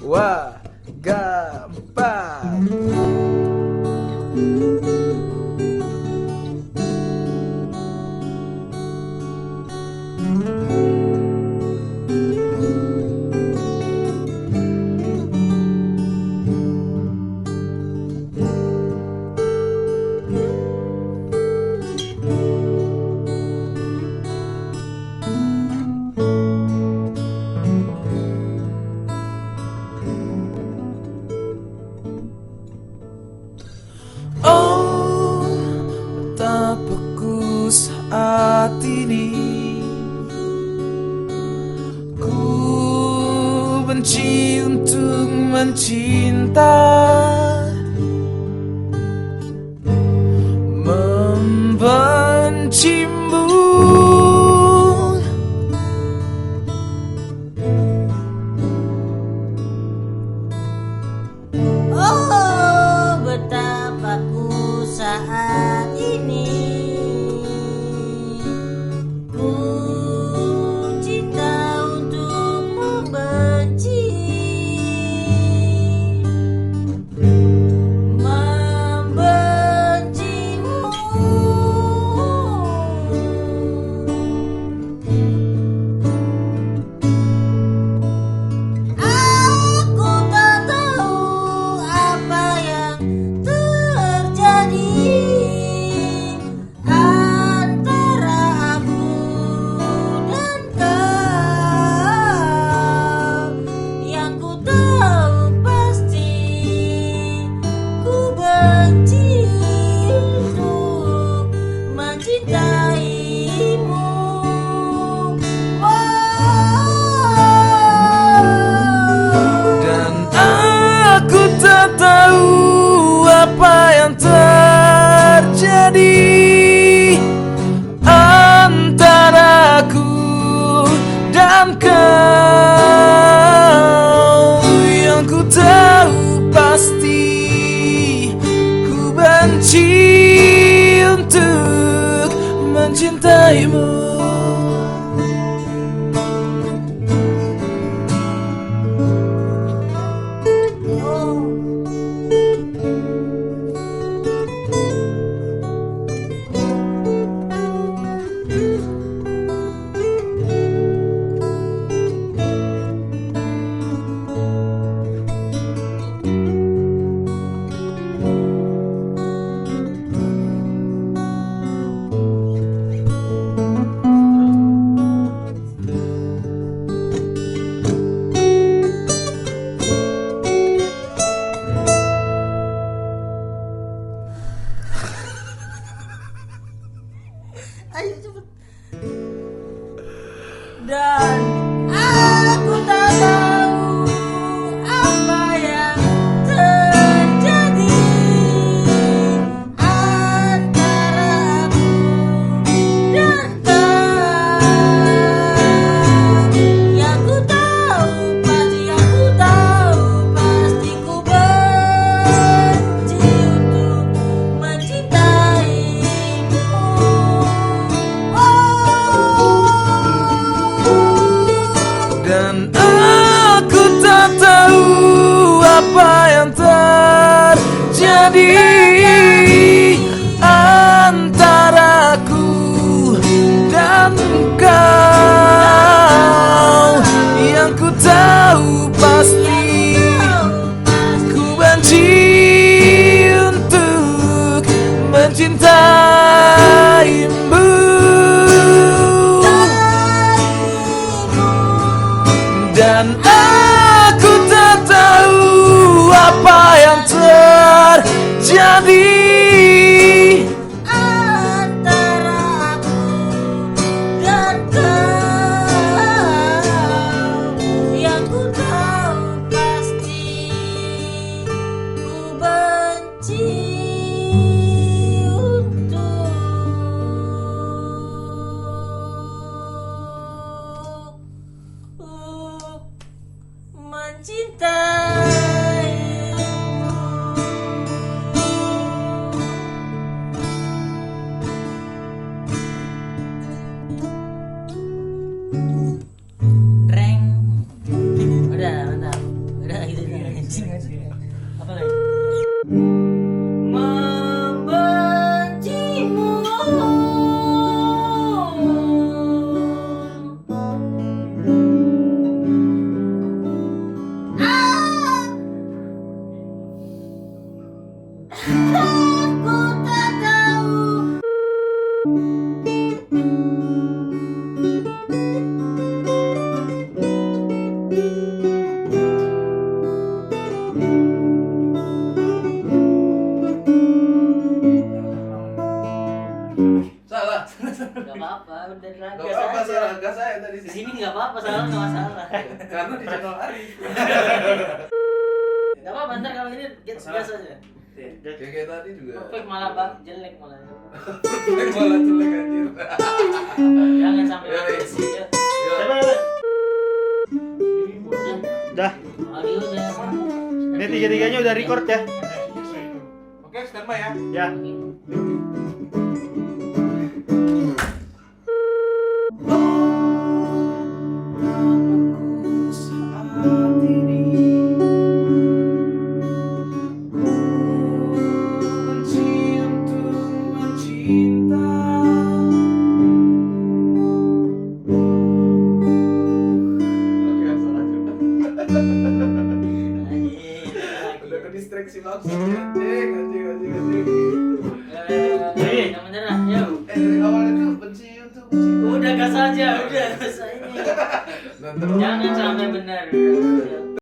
Wah, gampang. Oh, tapakku saat ini, ku benci untuk mencinta, membencimu. Oh, betapa ku saat ini, ku cinta untuk membenci, membencimu. Aku tak tahu apa yang terjadi antara aku dan kau. Yang ku tahu pasti, ku benci untuk mencintaimu. Dan aku tak tahu apa yang terjadi antara aku dan kau. Yang ku tahu pasti, ku benci untuk mencintaimu. Ayo cepet. Dan aku tak tahu apa yang terjadi antara aku dan kau. Yang ku tahu pasti, yang ku tahu pasti, ku benci untuk mencintaimu. Dan aku tak tahu apa yang terjadi antara aku dan kau. Yang ku tahu pasti, ku benci untuk mencintaimu. Dan aku tak tahu apa yang terjadi Antara aku dan kau. Yang ku tahu pasti, ku benci untuk mencintaimu. Reng. Udah, mantap. Udah gitu. Salah. Gak apa-apa, udah Gak apa-apa, salah gas saya tadi Di sih. sini nggak apa-apa, salah nggak masalah. Karena di channel Arif. Nggak apa-apa, ntar kalau ini gas aja. Kayak tadi juga. Perfect malah bang, jelek malah. Jelek malah jelek anjir. Jangan sampai Ya, ya. bersih ya. Dah. Audio udah. Ini tiga-tiganya udah record ya. Oke, standby ya. Ya. Saat ini benci untuk mencinta. Oke, salah juga. Udah ke distraksi maksudnya. Anjing. Yang beneran, yuk. Dari awalnya tuh benci untuk mencinta. Udah gas aja, udah gas ini. Dan terus Jangan sampai benar.